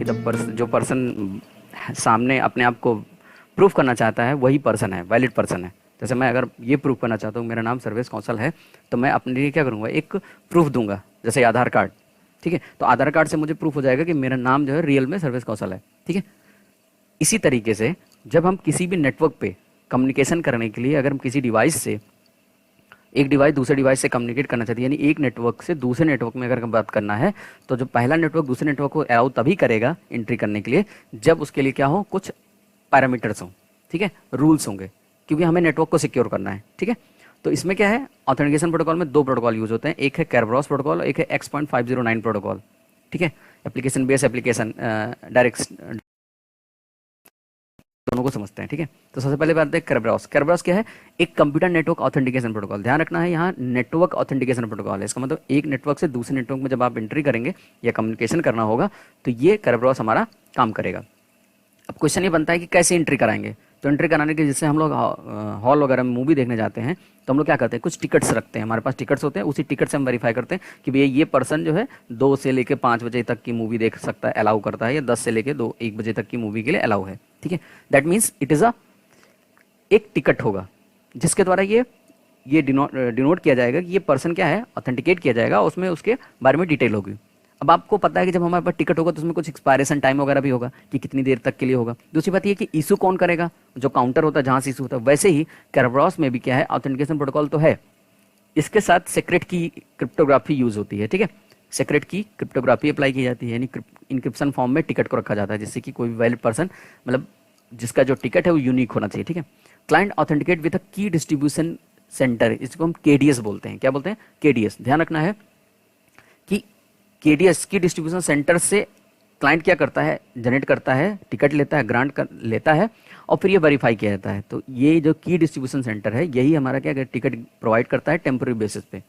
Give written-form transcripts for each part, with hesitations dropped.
जो पर्सन सामने अपने आप को प्रूफ करना चाहता है वही पर्सन है, वैलिड पर्सन है। जैसे मैं अगर ये प्रूफ करना चाहता हूँ मेरा नाम सर्वेश कौशल है, तो मैं अपने लिए क्या करूँगा, एक प्रूफ दूंगा, जैसे आधार कार्ड। ठीक है, तो आधार कार्ड से मुझे प्रूफ हो जाएगा कि मेरा नाम जो है रियल में सर्वेश कौशल है। ठीक है, इसी तरीके से जब हम किसी भी नेटवर्क पे कम्युनिकेशन करने के लिए अगर हम किसी डिवाइस से, एक डिवाइस दूसरे डिवाइस से कम्युनिकेट करना चाहती है, यानी एक नेटवर्क से दूसरे नेटवर्क में अगर हम बात करना है, तो जो पहला नेटवर्क दूसरे नेटवर्क को अलाउ तभी करेगा एंट्री करने के लिए जब उसके लिए क्या हो, कुछ पैरामीटर्स हों। ठीक है, रूल्स होंगे, क्योंकि हमें नेटवर्क को सिक्योर करना है। ठीक है, तो इसमें क्या है, ऑथेंटिकेशन प्रोटोकॉल में दो प्रोटोकॉल यूज होते हैं, एक है कैरब्रॉस प्रोटोकॉल और एक है X.509 प्रोटोकॉल। ठीक है, एप्लीकेशन बेस एप्लीकेशन डायरेक्ट, दोनों को समझते हैं। ठीक है, तो सबसे पहले बात है कैरब्रॉस। कैरब्रॉस क्या है, एक कंप्यूटर नेटवर्क ऑथेंटिकेशन प्रोटोकॉल। ध्यान रखना है, यहाँ नेटवर्क ऑथेंटिकेशन प्रोटोकॉल है, इसका मतलब एक नेटवर्क से दूसरे नेटवर्क में जब आप एंट्री करेंगे या कम्युनिकेशन करना होगा तो ये कैरब्रॉस हमारा काम करेगा। अब क्वेश्चन ये बनता है कि कैसे एंट्री कराएंगे, तो एंट्री कराने के, जैसे हम लोग हॉल वगैरह में मूवी देखने जाते हैं तो हम लोग क्या करते हैं, कुछ टिकट्स रखते हैं, हमारे पास टिकट्स होते हैं, उसी टिकट से हम वेरीफाई करते हैं कि भैया ये पर्सन जो है 2 से लेकर 5 बजे तक की मूवी देख सकता है, अलाउ करता है, या 10 से लेकर 1 बजे तक की मूवी के लिए अलाउ है। ठीक है, दैट मीन्स इट इज़ एक टिकट होगा जिसके द्वारा ये डिनोट किया जाएगा कि ये पर्सन क्या है, ऑथेंटिकेट किया जाएगा, उसमें उसके बारे में डिटेल होगी। अब आपको पता है कि जब हमारे पास टिकट होगा तो उसमें कुछ एक्सपायरेशन टाइम वगैरह भी होगा कि कितनी देर तक के लिए होगा। दूसरी बात ये कि इशू कौन करेगा, जो काउंटर होता है जहाँ से इशू होता है। वैसे ही कैरब्रॉस में भी क्या है, ऑथेंटिकेशन प्रोटोकॉल तो है, इसके साथ सेक्रेट की क्रिप्टोग्राफी यूज होती है। ठीक है, सेक्रेट की क्रिप्टोग्राफी अप्लाई की जाती है, यानी इंक्रिप्शन फॉर्म में टिकट को रखा जाता है, जिससे कि कोई भी वैलिड पर्सन, मतलब जिसका जो टिकट है वो यूनिक होना चाहिए। ठीक है, क्लाइंट ऑथेंटिकेट विद अ की डिस्ट्रीब्यूशन सेंटर, इसको हम केडीएस बोलते हैं। क्या बोलते हैं, केडीएस। ध्यान रखना है कि केडीएस की डिस्ट्रीब्यूशन सेंटर से क्लाइंट क्या करता है, जनरेट करता है, टिकट लेता है, लेता है, और फिर ये वेरीफाई किया जाता है। तो ये जो की डिस्ट्रीब्यूशन सेंटर है यही हमारा क्या टिकट प्रोवाइड करता है टेम्पोररी बेसिस पे,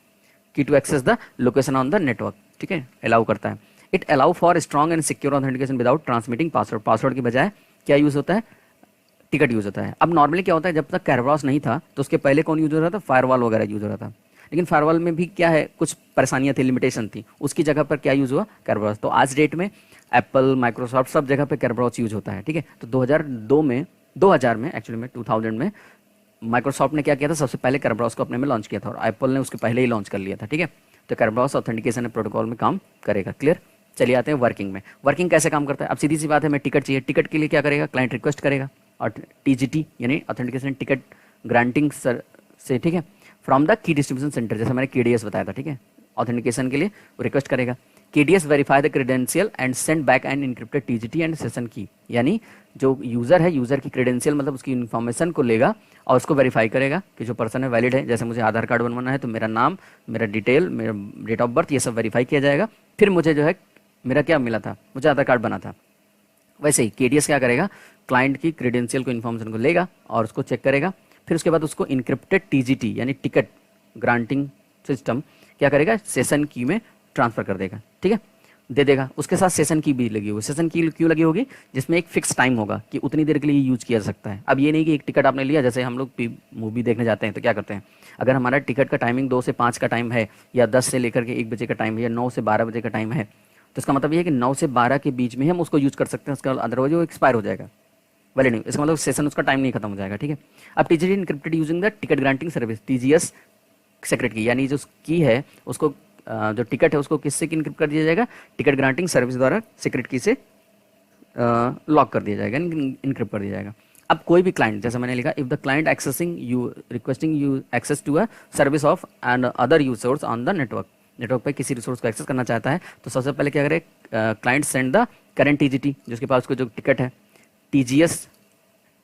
key to access the location on the network. ठीक है, अलाउ करता है। It allow for strong and secure authentication without transmitting password. Password की बजाय क्या यूज होता है, टिकट यूज होता है। अब नॉर्मली क्या होता है, जब तक कैरब्रॉस नहीं था तो उसके पहले कौन यूज हो रहा था, फायरवॉल वगैरह यूज हो रहा था। लेकिन फायरवॉल में भी क्या है, कुछ परेशानियां थी, लिमिटेशन थी, उसकी जगह पर क्या यूज हुआ, कैरब्रॉस। तो आज डेट में एप्पल, माइक्रोसॉफ्ट सब जगह पे कैरब्रॉस यूज होता है। ठीक है, तो 2000 में एक्चुअली में 2000 में माइक्रोसॉफ्ट ने क्या किया था, सबसे पहले कैरब्रॉस को अपने में लॉन्च किया था, और एप्पल ने उसके पहले ही लॉन्च कर लिया था। ठीक है, तो कैरब्रॉस ऑथेंटिकेशन प्रोटोकॉल में काम करेगा। क्लियर, चलिए आते हैं वर्किंग में। वर्किंग कैसे काम करता है, अब सीधी सी बात है, हमें टिकट चाहिए, टिकट के लिए क्या करेगा, क्लाइंट रिक्वेस्ट करेगा, और टीजीटी यानी ऑथेंटिकेशन टिकट ग्रांटिंग से, ठीक है, from the key distribution centre, जैसे मैंने केडीएस बताया था। ठीक है, ऑथेंटिकेशन के लिए वो रिक्वेस्ट करेगा। KDS verify the credential and send back an encrypted TGT and session key, यानी जो यूजर है, यूजर की क्रेडेंशियल मतलब उसकी इन्फॉर्मेशन को लेगा और उसको वेरीफाई करेगा कि जो पर्सन है वैलिड है। जैसे मुझे आधार कार्ड बनवाना है तो मेरा नाम, मेरा डिटेल, मेरा डेट ऑफ बर्थ, ये सब वेरीफाई किया जाएगा, फिर मुझे जो है मेरा क्या मिला था, मुझे आधार कार्ड बना था। वैसे ही केडीएस क्या करेगा, क्लाइंट की क्रेडेंशियल को, इन्फॉर्मेशन को लेगा और उसको चेक करेगा, फिर उसके बाद उसको इनक्रिप्टेड टीजीटी यानी टिकट ग्रांटिंग सिस्टम क्या करेगा, सेशन की में ट्रांसफर कर देगा। ठीक है, दे देगा। उसके साथ सेशन की भी लगी होगी। सेशन की क्यों लगी होगी, जिसमें एक फिक्स टाइम होगा कि उतनी देर के लिए यूज किया जा सकता है। अब ये नहीं कि एक टिकट आपने लिया, जैसे हम लोग मूवी देखने जाते हैं तो क्या करते हैं, अगर हमारा टिकट का टाइमिंग 2 से 5 का टाइम है, या 10 से लेकर के 1 बजे का टाइम है, या 9 से 12 बजे का टाइम है, तो इसका मतलब ये है कि 9 से 12 के बीच में हम उसको यूज कर सकते हैं, उसका अदरवाइज वो एक्सपायर हो जाएगा, वैलिड नहीं। इसका मतलब सेशन उसका टाइम नहीं खत्म हो जाएगा। ठीक है, अब TGT encrypted using the ticket granting service, TGS secret key, यानी जो की है उसको, जो टिकट है उसको किससे इनक्रिप्ट कर दिया जाएगा, टिकट ग्रांटिंग सर्विस द्वारा सीक्रेट की से लॉक कर दिया जाएगा, इनक्रिप्ट कर दिया जाएगा। अब कोई भी क्लाइंट, जैसे मैंने लिखा, if the client accessing you requesting you access to a service of and other users on the network पे किसी रिसोर्स को एक्सेस करना चाहता है, तो सबसे पहले क्या करे, client send the current TGT, जिसके पास उसको जो टिकट है, टीजीएस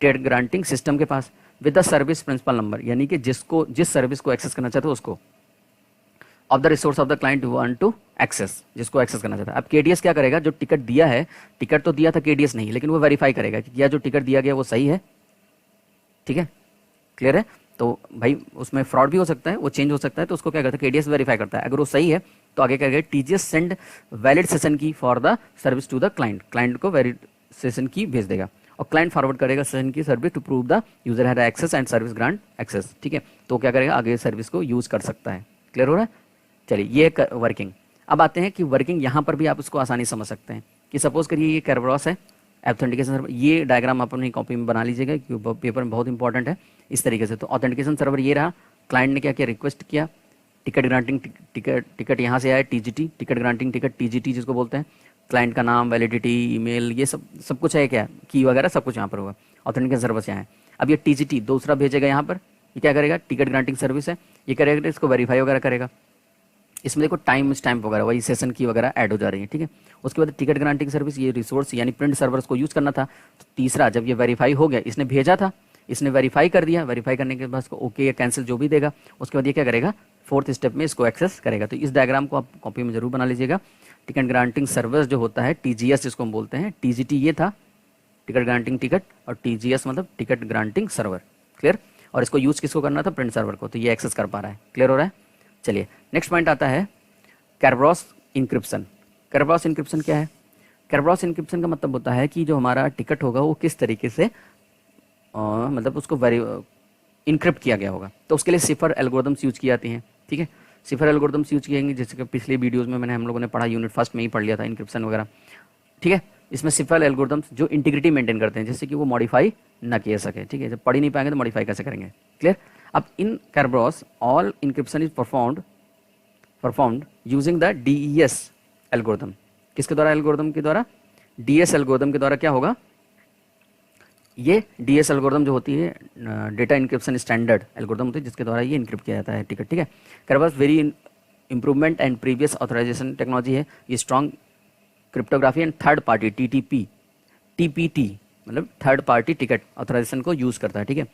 टिकट ग्रांटिंग सिस्टम के पास, with the service principal number, यानी कि जिस सर्विस को एक्सेस करना चाहते हो उसको, of the resource of the client want to access, जिसको एक्सेस करना चाहता है। अब केडीएस क्या करेगा, जो टिकट दिया है, टिकट तो दिया था केडीएस नहीं, लेकिन वो वेरीफाई करेगा कि क्या जो टिकट दिया गया वो सही है। ठीक है, क्लियर है। तो भाई उसमें फ्रॉड भी हो सकता है, वो चेंज हो सकता है, तो उसको क्या करता है, केडीएस वेरीफाई करता है। अगर वो सही है तो आगे क्या करेगा, TGS send valid session key for the service to the client, client को वैलिड सेशन की भेज देगा, और क्लाइंट फॉरवर्ड करेगा session key service to prove the user had access and service grant access. ठीक है, तो क्या करेगा, आगे सर्विस को यूज कर सकता है। क्लियर हो रहा है। चलिए, ये वर्किंग। अब आते हैं कि वर्किंग, यहाँ पर भी आप उसको आसानी समझ सकते हैं कि सपोज करिए ये कैरब्रॉस है ऑथेंटिकेशन सर्वर, ये डायग्राम आप अपनी कॉपी में बना लीजिएगा क्योंकि पेपर में बहुत इंपॉर्टेंट है इस तरीके से। तो ऑथेंटिकेशन सर्वर ये रहा, क्लाइंट ने क्या किया, रिक्वेस्ट किया, टिकट ग्रांटिंग टिकट यहाँ से आया TGT, ticket granting ticket TGT जिसको बोलते हैं, क्लाइंट का नाम, वैलिडिटी, ईमेल, ये सब कुछ है क्या, की वगैरह सब कुछ यहाँ पर होगा, ऑथेंटिकेशन सर्वर से यहाँ है। अब ये टीजीटी दूसरा भेजेगा यहाँ पर, ये क्या करेगा, टिकट ग्रांटिंग सर्विस है, ये करेगा इसको वेरीफाई वगैरह करेगा। इसमें देखो टाइम स्टैम्प वगैरह वही सेशन की वगैरह ऐड हो जा रही है, ठीक है। उसके बाद टिकट ग्रांटिंग सर्विस, ये रिसोर्स यानी प्रिंट सर्वर्स को यूज़ करना था। तो तीसरा, जब ये वेरीफाई हो गया, इसने भेजा था, इसने वेरीफाई कर दिया, वेरीफाई करने के बाद इसको ओके या कैंसिल जो भी देगा, उसके बाद ये क्या करेगा, फोर्थ स्टेप में इसको एक्सेस करेगा। तो इस डायग्राम को आप कॉपी में जरूर बना लीजिएगा। टिकट ग्रांटिंग सर्विस जो होता है, टीजीएस जिसको हम बोलते हैं, टीजीटी ये था टिकट ग्रांटिंग टिकट, और टीजीएस मतलब टिकट ग्रांटिंग सर्वर, क्लियर। और इसको यूज़ किसको करना था, प्रिंट सर्वर को, तो ये एक्सेस कर पा रहा है, क्लियर हो रहा है। चलिए नेक्स्ट पॉइंट आता है कैरब्रॉस इंक्रिप्शन। कैरब्रॉस इंक्रिप्शन क्या है, कैरब्रॉस इंक्रिप्शन का मतलब होता है कि जो हमारा टिकट होगा वो किस तरीके से मतलब उसको इनक्रिप्ट किया गया होगा। तो उसके लिए सिफर एल्गोरिदम्स यूज की जाती हैं, ठीक है। सिफर एल्गोरिदम्स यूज किए जाएंगे, जैसे कि पिछले वीडियोस में हम लोगों ने पढ़ा, यूनिट फर्स्ट में ही पढ़ लिया था इंक्रिप्शन वगैरह, ठीक है। इसमें सिफर एल्गोरिदम्स जो इंटीग्रिटी मेंटेन करते हैं, जैसे कि वो मॉडिफाई ना किया सके, ठीक है। जब पढ़ ही नहीं पाएंगे तो मॉडिफाई कैसे करेंगे, क्लियर। अब in Kerberos all encryption is performed using the DES algorithm. किसके द्वारा, एल्गोरिदम के द्वारा, DS एल्गोरिदम के द्वारा क्या होगा, ये DS एल्गोरिदम जो होती है डेटा इंक्रिप्शन स्टैंडर्ड एल्गोरिदम होती है, जिसके द्वारा ये इंक्रिप्ट किया जाता है टिकट, ठीक है। Kerberos very improvement and previous authorization technology है, ये strong cryptography and third party TPT मतलब थर्ड पार्टी टिकट ऑथराइजेशन को यूज़ करता है, ठीक है।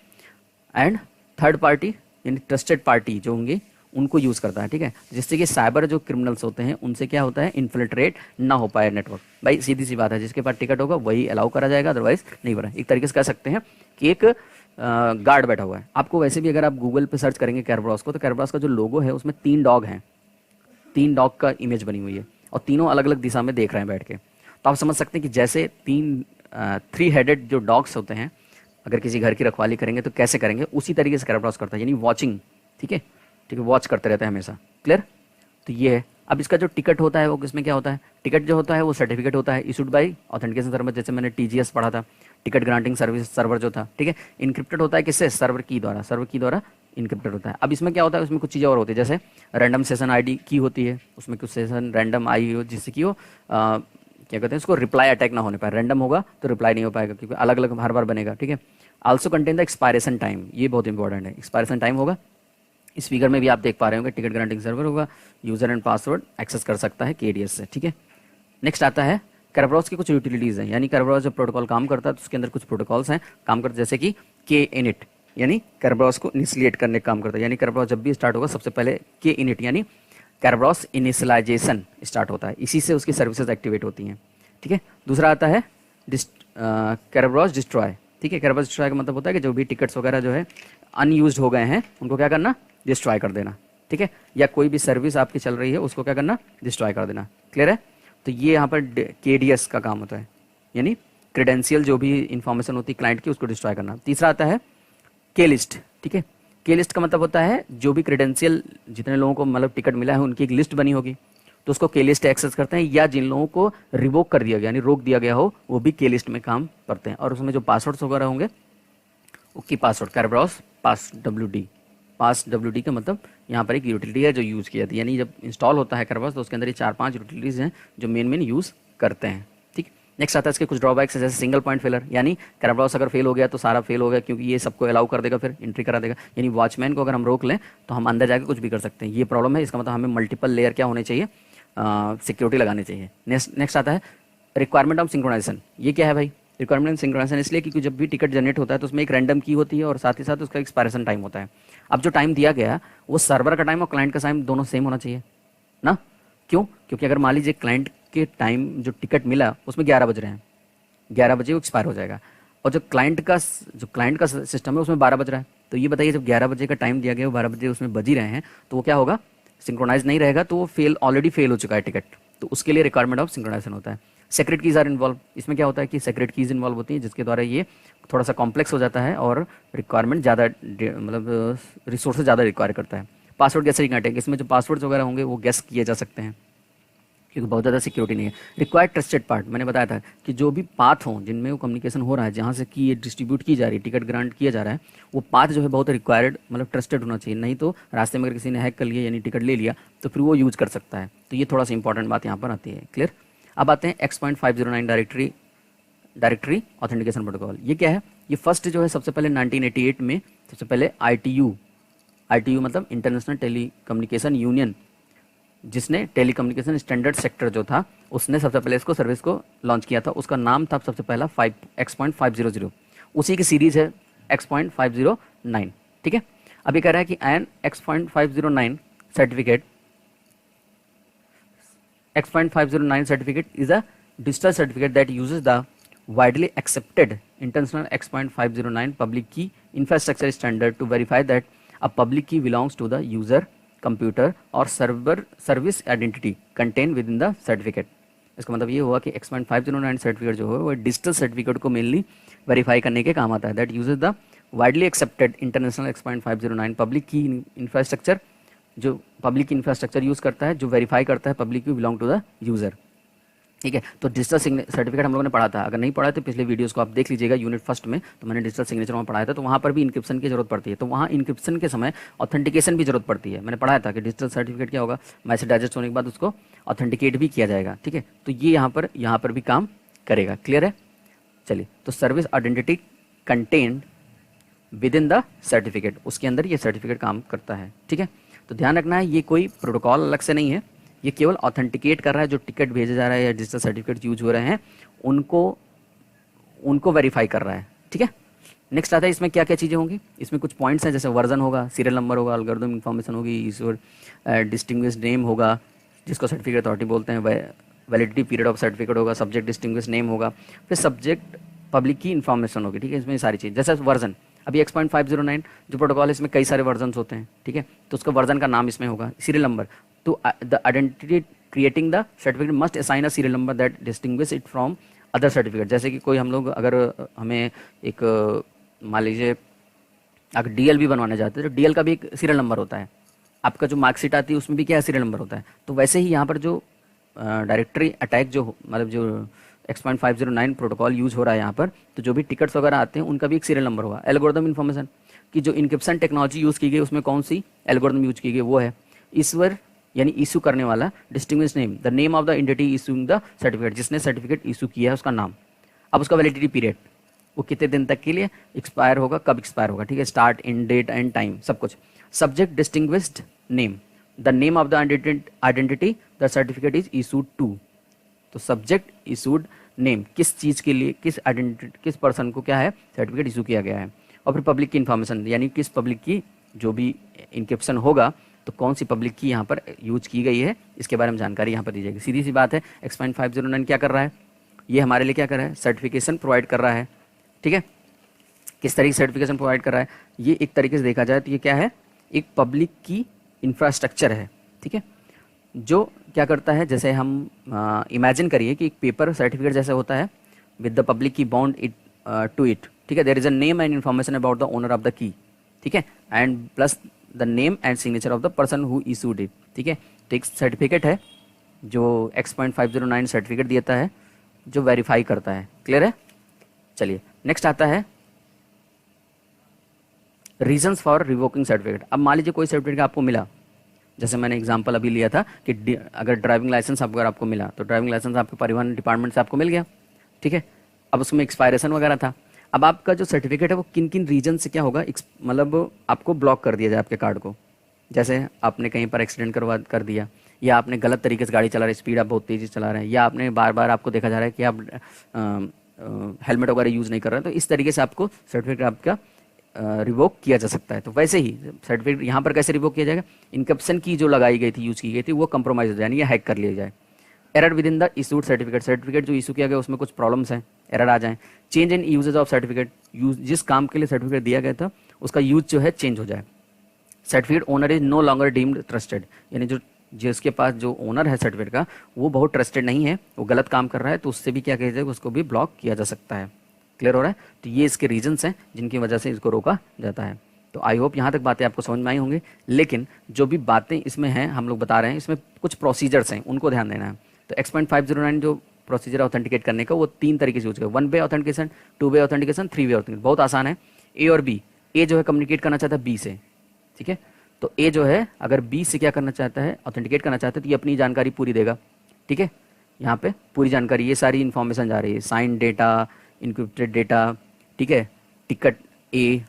एंड थर्ड पार्टी यानी ट्रस्टेड पार्टी जो होंगे उनको यूज़ करता है, ठीक है, जिससे कि साइबर जो क्रिमिनल्स होते हैं उनसे क्या होता है, इन्फिल्ट्रेट ना हो पाए नेटवर्क। भाई सीधी सी बात है, जिसके पास टिकट होगा वही अलाउ करा जाएगा, अदरवाइज नहीं हो रहा है। एक तरीके से कह सकते हैं कि एक गार्ड बैठा हुआ है। आपको वैसे भी अगर आप गूगल पे सर्च करेंगे कैरब्रॉस को, तो कैरब्रॉस का जो लोगो है उसमें 3 डॉग हैं, 3 डॉग का इमेज बनी हुई है, और तीनों अलग अलग दिशा में देख रहे हैं बैठ के। तो आप समझ सकते हैं कि जैसे 3 हेडेड जो डॉग्स होते हैं, अगर किसी घर की रखवाली करेंगे तो कैसे करेंगे, उसी तरीके से कैरब्रॉस करता है, यानी वॉचिंग, ठीक है, वॉच करते रहते हैं हमेशा, क्लियर। तो ये है। अब इसका जो टिकट होता है वो किसमें क्या होता है, टिकट जो होता है वो सर्टिफिकेट होता है इशूड बाई ऑथेंटिकेशन सर्वर, जैसे मैंने TGS पढ़ा था, टिकट ग्रांटिंग सर्विस सर्वर जो था, ठीक है। इनक्रिप्टेड होता है किससे, सर्वर की द्वारा इनक्रिप्टेड होता है। अब इसमें क्या होता है, उसमें कुछ चीज़ें और होती है, जैसे रैंडम सेशन ID की होती है, उसमें कुछ सेशन रैंडम आई हो, जिससे कि वो क्या कहते हैं उसको, रिप्लाई अटैक ना होने पाए, रैंडम होगा तो रिप्लाई नहीं हो पाएगा क्योंकि अलग अलग हर बार बनेगा, ठीक है। Also contain the expiration time, ये बहुत इंपॉर्टेंट है, एक्सपायरेशन टाइम होगा। इस फिगर में भी आप देख पा रहे होंगे, टिकट ग्रांटिंग सर्वर होगा, यूजर एंड पासवर्ड एक्सेस कर सकता है KDS से, ठीक है। नेक्स्ट आता है कैरब्रॉस की कुछ यूटिलिटीज़ हैं, यानी कैरब्रॉस जब प्रोटोकॉल काम करता है तो उसके अंदर कुछ प्रोटोकॉल्स हैं काम करते, जैसे कि Kinit यानी कैरब्रॉस को इनिशिएट करने का काम करता है, यानी कैरब्रॉस जब भी स्टार्ट होगा सबसे पहले Kinit यानी कैरब्रॉस इनिशियलाइजेशन स्टार्ट होता है, इसी से उसकी सर्विसेज एक्टिवेट होती हैं, ठीक है। दूसरा आता है कैरब्रॉस डिस्ट्रॉय, ठीक है। कैरब्रॉस डिस्ट्रॉय का मतलब होता है कि जो भी टिकट्स वगैरह जो है अनयूज्ड हो गए हैं उनको क्या करना, डिस्ट्रॉय कर देना, ठीक है। या कोई भी सर्विस आपकी चल रही है उसको क्या करना, डिस्ट्रॉय कर देना, क्लियर है। तो ये यहाँ पर KDS का काम होता है, यानी क्रेडेंशियल जो भी इंफॉर्मेशन होती है क्लाइंट की उसको डिस्ट्रॉय करना। तीसरा आता है K-लिस्ट, ठीक है। K-लिस्ट का मतलब होता है जो भी क्रेडेंशियल जितने लोगों को मतलब टिकट मिला है उनकी एक लिस्ट बनी होगी, तो उसको K-लिस्ट एक्सेस करते हैं, या जिन लोगों को रिवोक कर दिया गया यानी रोक दिया गया हो वो भी K-लिस्ट में काम करते हैं। और उसमें जो पासवर्ड्स वगैरह होंगे वो की पासवर्ड, कैरब्रॉस पास WD का मतलब यहाँ पर एक यूटिलिटी है जो यूज़ की जाती है, यानी जब इंस्टॉल होता है कैरब्रॉस तो उसके अंदर ये 4-5 यूटिलिटीज़ हैं जो मेन यूज़ करते हैं, ठीक। नेक्स्ट आता है इसके कुछ ड्रॉबैक्स है, जैसे सिंगल पॉइंट फेलर, यानी कैरब्रॉस अगर फेल हो गया तो सारा फेल हो गया, क्योंकि ये सबको अलाउ कर देगा, फिर एंट्री करा देगा, यानी वॉचमैन को अगर हम रोक लें तो हम अंदर जाकर कुछ भी कर सकते हैं, ये प्रॉब्लम है। इसका मतलब हमें मल्टीपल लेयर क्या होने चाहिए, सिक्योरिटी लगानी चाहिए। नेक्स्ट आता है रिक्वायरमेंट ऑफ सिंक्रोनाइजेशन, ये क्या है भाई, रिक्वायरमेंट सिंक्रोनाइजेशन इसलिए क्योंकि जब भी टिकट जनरेट होता है तो उसमें एक रैंडम की होती है और साथ ही साथ उसका एक्सपायरेशन टाइम होता है। अब जो टाइम दिया गया वो सर्वर का टाइम और क्लाइंट का टाइम दोनों सेम होना चाहिए ना, क्यों, क्योंकि अगर मान लीजिए क्लाइंट के टाइम जो टिकट मिला उसमें 11 बज रहे हैं, 11 बजे वो एक्सपायर हो जाएगा, और जो क्लाइंट का सिस्टम है उसमें 12 बज रहा है, तो ये बताइए जब 11 बजे का टाइम दिया गया वो 12 बजे उसमें बज ही रहे हैं तो वो क्या होगा, सिंक्रोनाइज नहीं रहेगा, तो वो ऑलरेडी फेल हो चुका है टिकट, तो उसके लिए रिक्वायरमेंट ऑफ सिंक्रोनाइजेशन होता है। सेक्रेट कीज आर इन्वॉल्व, इसमें क्या होता है कि सेक्रेट कीज इन्वॉल्व होती हैं जिसके द्वारा ये थोड़ा सा कॉम्प्लेक्स हो जाता है और रिक्वायरमेंट ज़्यादा मतलब रिसोर्सेज ज़्यादा रिक्वायर करता है। पासवर्ड कैसे रिकाटेंगे, इसमें जो पासवर्ड्स वगैरह होंगे वो गेस किए जा सकते हैं, क्योंकि बहुत ज़्यादा सिक्योरिटी नहीं है। रिक्वायर्ड ट्रस्टेड पार्ट, मैंने बताया था कि जो भी पाथ हों जिनमें वो कम्युनिकेशन हो रहा है, जहाँ से की ये डिस्ट्रीब्यूट की जा रही है, टिकट ग्रांट किया जा रहा है, वो पाथ जो है बहुत रिक्वायर्ड मतलब ट्रस्टेड होना चाहिए। नहीं तो रास्ते में अगर किसी ने हैक कर लिया यानी टिकट ले लिया तो फिर वो यूज़ कर सकता है। तो ये थोड़ा सा इंपॉर्टेंट बात यहाँ पर आती है। क्लियर। अब आते हैं X.509 डायरेक्टरी ऑथेंटिकेशन प्रोटोकॉल। ये क्या है? ये फर्स्ट जो है सबसे पहले 1988 में सबसे पहले ITU मतलब इंटरनेशनल टेली कम्युनिकेशन यूनियन, जिसने टेलीकम्युनिकेशन स्टैंडर्ड सेक्टर जो था उसने सबसे पहले इसको सर्विस को लॉन्च किया था। उसका नाम था सबसे पहला X.500। उसी की सीरीज है X.509। ठीक है। अभी कह रहा है कि an X.509 certificate is a digital certificate that uses the widely accepted international X.509 public key infrastructure standard to verify that a public key belongs to the user, computer or server service identity contained within the certificate। इसका मतलब ये हुआ कि X.509 certificate जो है वो digital certificate को mainly verify करने के काम आता है। That uses the widely accepted international X.509 public की इंफ्रास्ट्रक्चर, जो पब्लिक की इंफ्रास्ट्रक्चर यूज़ करता है, जो वेरीफाई करता है पब्लिक की बिलोंग टू द यूज़र। ठीक है। तो डिजिटल सर्टिफिकेट हम लोगों ने पढ़ा था। अगर नहीं पढ़ा तो पिछले वीडियोस को आप देख लीजिएगा। यूनिट फर्स्ट में तो मैंने डिजिटल सिग्नेचर में पढ़ाया था, तो वहाँ पर भी इंक्रिप्शन की जरूरत पड़ती है। तो वहाँ इंक्रिप्शन के समय ऑथेंटिकेशन भी जरूरत पड़ती है। मैंने पढ़ाया था कि डिजिटल सर्टिफिकेट क्या होगा, मैसेज डाइजेस्ट होने के बाद उसको ऑथेंटिकेट भी किया जाएगा। ठीक है। तो ये यहाँ पर भी काम करेगा। क्लियर है। चलिए, तो service identity contained with in the certificate, उसके अंदर ये सर्टिफिकेट काम करता है। ठीक है। तो ध्यान रखना है, ये कोई प्रोटोकॉल अलग से नहीं है, ये केवल ऑथेंटिकेट कर रहा है। जो टिकट भेजा जा रहा है या डिजिटल सर्टिफिकेट यूज हो रहे हैं उनको वेरीफाई कर रहा है। ठीक है। नेक्स्ट आता है इसमें क्या क्या चीज़ें होंगी। इसमें कुछ पॉइंट्स हैं, जैसे वर्जन होगा, सीरियल नंबर होगा, एल्गोरिथम इन्फॉर्मेशन होगी, इशूर डिस्टिंग्विश्ड नेम होगा जिसको सर्टिफिकेट अथॉरिटी बोलते हैं, वैलिडिटी पीरियड ऑफ सर्टिफिकेट होगा, सब्जेक्ट डिस्टिंग्विश्ड नेम होगा, फिर सब्जेक्ट पब्लिक की इन्फॉर्मेशन होगी। ठीक है। इसमें सारी चीज़, जैसे वर्जन अभी X.509 जो प्रोटोकॉल है इसमें कई सारे वर्जन होते हैं। ठीक है। तो उसका वर्जन का नाम इसमें होगा, सीरियल नंबर। तो the identity creating the certificate must assign a serial number that distinguish it from other certificate. जैसे कि कोई हम लोग अगर हमें एक मान लीजिए अगर DL भी बनवाने जाते हैं तो DL का भी एक सीरियल नंबर होता है। आपका जो मार्कशीट आती है उसमें भी क्या सीरियल नंबर होता है। तो वैसे ही यहाँ पर जो डायरेक्टरी अटैक जो मतलब जो X.509 प्रोटोकॉल यूज हो रहा है यहाँ पर, तो जो भी टिकट्स वगैरह आते हैं उनका भी एक सीरियल नंबर होगा। एल्गोरिथम इन्फॉर्मेशन की जो इनक्रिप्शन टेक्नोलॉजी यूज़ की गई उसमें कौन सी एल्गोरिथम यूज की गई वो है ईश्वर, यानी इशू करने वाला, distinguish name the name of the entity issuing the certificate, जिसने सर्टिफिकेट इशू किया है उसका नाम। अब उसका वैलिडिटी पीरियड वो कितने दिन तक के लिए एक्सपायर होगा, कब एक्सपायर होगा। ठीक है। Start, in date and time सब कुछ। Subject distinguished name the name of the identity the certificate is issued to. तो सब्जेक्ट इशूड नेम, किस चीज़ के लिए, किस आइडेंटिटी, किस पर्सन को क्या है सर्टिफिकेट इशू किया गया है। और फिर पब्लिक की इन्फॉर्मेशन, यानी किस पब्लिक की जो भी इंक्रिप्शन होगा तो कौन सी पब्लिक की यहाँ पर यूज की गई है, इसके बारे में जानकारी यहाँ पर दी जाएगी। सीधी सी बात है, X.509 क्या कर रहा है, ये हमारे लिए क्या कर रहा है, सर्टिफिकेशन प्रोवाइड कर रहा है। ठीक है। किस तरीके से सर्टिफिकेशन प्रोवाइड कर रहा है, ये एक तरीके से देखा जाए तो ये क्या है, एक पब्लिक की इंफ्रास्ट्रक्चर है। ठीक है। जो क्या करता है, जैसे हम इमेजिन करिए कि एक पेपर सर्टिफिकेट जैसा होता है with the public key bond it to it. ठीक है। There is a name and information about the owner of the key. ठीक है। And plus the name and signature of the person who issued it. ठीक है। तो एक certificate है जो X.509 सर्टिफिकेट देता है जो वेरीफाई करता है। क्लियर है। चलिए, नेक्स्ट आता है रीजंस फॉर रिवोकिंग सर्टिफिकेट। अब मान लीजिए कोई सर्टिफिकेट आपको मिला, जैसे मैंने एग्जांपल अभी लिया था कि अगर ड्राइविंग लाइसेंस अगर आपको मिला तो ड्राइविंग लाइसेंस आपके परिवहन डिपार्टमेंट से आपको मिल गया। ठीक है। अब उसमें एक्सपायरेशन वगैरह था। अब आपका जो सर्टिफिकेट है वो किन किन रीजन से क्या होगा, मतलब आपको ब्लॉक कर दिया जाए आपके कार्ड को। जैसे आपने कहीं पर एक्सीडेंट कर दिया, या आपने गलत तरीके से गाड़ी चला रहे, स्पीड आप बहुत तेज़ी से चला रहे हैं, या आपने बार बार आपको देखा जा रहा है कि आप हेलमेट वगैरह यूज़ नहीं कर रहे हैं, तो इस तरीके से आपको सर्टिफिकेट आपका रिवोक किया जा सकता है। तो वैसे ही सर्टिफिकेट यहाँ पर कैसे रिवोक किया जाएगा, इनकप्शन की जो लगाई गई थी, यूज़ की गई थी, वो कंप्रोमाइज हो जाए, यानी हैक कर लिया जाए। Error within the issued certificate, certificate जो इशू किया गया उसमें कुछ प्रॉब्लम्स हैं, एरर आ जाए। Change in usage of certificate, use जिस काम के लिए सर्टिफिकेट दिया गया था उसका यूज जो है चेंज हो जाए। Certificate owner is no longer deemed trusted, यानी जो जिसके पास जो ओनर है सर्टिफिकेट का वो बहुत ट्रस्टेड नहीं है, वो गलत काम कर रहा है, तो उससे भी क्या किया जाएगा, उसको भी ब्लॉक किया जा सकता है। क्लियर हो रहा है। तो ये इसके रीजंस हैं जिनकी वजह से इसको रोका जाता है। तो आई होप यहाँ तक बातें आपको समझ में आई होंगी। लेकिन जो भी बातें इसमें हैं हम लोग बता रहे हैं, इसमें कुछ प्रोसीजर्स हैं, उनको ध्यान देना है। तो X.509 जो प्रोसीजर ऑथेंटिकेट करने का वो 3 तरीके से यूज करेगा, 1 वे ऑथेंटिकेशन, 2 वे ऑथेंटिकेशन, 3 वे ऑथेंटिकेशन। बहुत आसान है। ए और बी, ए जो है कम्युनिकेट करना चाहता है बी से, ठीक है। तो ए जो है अगर बी से क्या करना चाहता है, ऑथेंटिकेट करना चाहता है, तो ये अपनी जानकारी पूरी देगा, ठीक है। यहाँ पे पूरी जानकारी, ये सारी इन्फॉर्मेशन जा रही है, साइन डेटा, इनक्रिप्टेड डेटा, ठीक है, टिकट ए,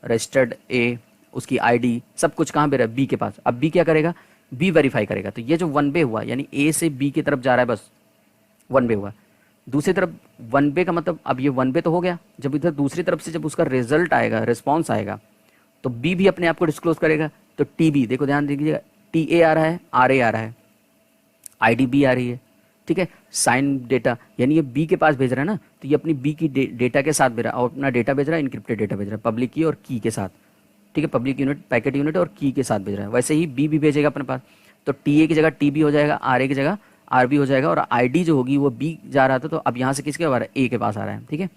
रजिस्टर्ड ए, उसकी आईडी, सब कुछ कहाँ पे रहा, बी के पास। अब बी क्या करेगा, बी वेरीफाई करेगा। तो ये जो 1 वे हुआ, यानी ए से बी की तरफ जा रहा है, बस 1 वे हुआ। दूसरी तरफ 1 वे का मतलब, अब ये 1 वे तो हो गया, जब इधर दूसरी तरफ से जब उसका रिजल्ट आएगा, रिस्पॉन्स आएगा, तो बी भी अपने आप को डिस्क्लोज करेगा। तो टी बी, देखो ध्यान दीजिएगा, टी ए आ रहा है, आर ए आ रहा है, आई डी बी आ रही है, ठीक है, साइन डेटा, यानी ये बी के पास भेज रहा है ना, तो ये अपनी बी की डेटा के साथ भेज रहा है, और अपना डेटा भेज रहा है, इनक्रिप्टेड डेटा भेज रहा है, पब्लिक की और की के साथ, ठीक है, पब्लिक यूनिट, पैकेट यूनिट और की के साथ भेज रहा है। वैसे ही बी भी भेजेगा अपने पास, तो टी ए की जगह टी बी हो जाएगा, आर ए की जगह आर बी हो जाएगा, और आई डी जो होगी वो बी जा रहा था, तो अब यहाँ से किसके आ रहा है, ए के पास आ रहा है, ठीक है,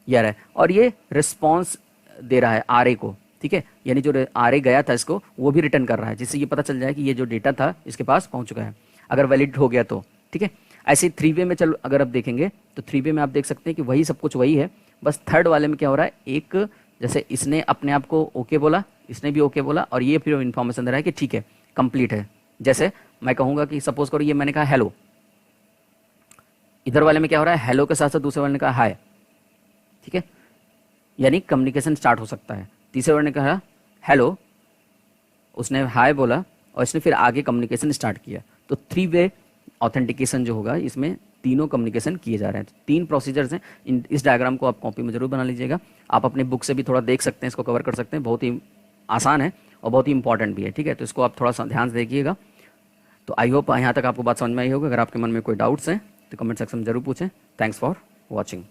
ये आ रहा है। और ये रिस्पॉन्स दे रहा है आर ए को, ठीक है, यानी जो आर ए गया था इसको वो भी रिटर्न कर रहा है, जिससे ये पता चल जाए कि ये जो डेटा था इसके पास पहुंच चुका है, अगर वैलिड हो गया तो, ठीक है। ऐसे ही 3 वे में चलो अगर आप देखेंगे तो 3 वे में आप देख सकते हैं कि वही सब कुछ वही है, बस थर्ड वाले में क्या हो रहा है, एक जैसे इसने अपने आप को ओके बोला, इसने भी ओके बोला, और ये फिर इन्फॉर्मेशन दे रहा है कि ठीक है कंप्लीट है। जैसे मैं कहूँगा कि सपोज करो ये मैंने कहा हेलो, इधर वाले में क्या हो रहा है, हेलो के साथ साथ दूसरे वाले ने कहा हाय, ठीक है, यानी कम्युनिकेशन स्टार्ट हो सकता है। तीसरे वाले ने कहा हेलो, उसने हाय बोला, और इसने फिर आगे कम्युनिकेशन स्टार्ट किया। तो 3 वे ऑथेंटिकेशन जो होगा, इसमें तीनों कम्युनिकेशन किए जा रहे हैं। 3 प्रोसीजर्स हैं। इस डायग्राम को आप कॉपी में जरूर बना लीजिएगा, आप अपने बुक से भी थोड़ा देख सकते हैं, इसको कवर कर सकते हैं, बहुत ही आसान है और बहुत ही इंपॉर्टेंट भी है, ठीक है। तो इसको आप थोड़ा सा ध्यान से देखिएगा। तो आई होप यहाँ तक आपको बात समझ में आई होगी। अगर आपके मन में कोई डाउट्स हैं तो कमेंट सेक्शन में जरूर पूछें। Thanks for watching.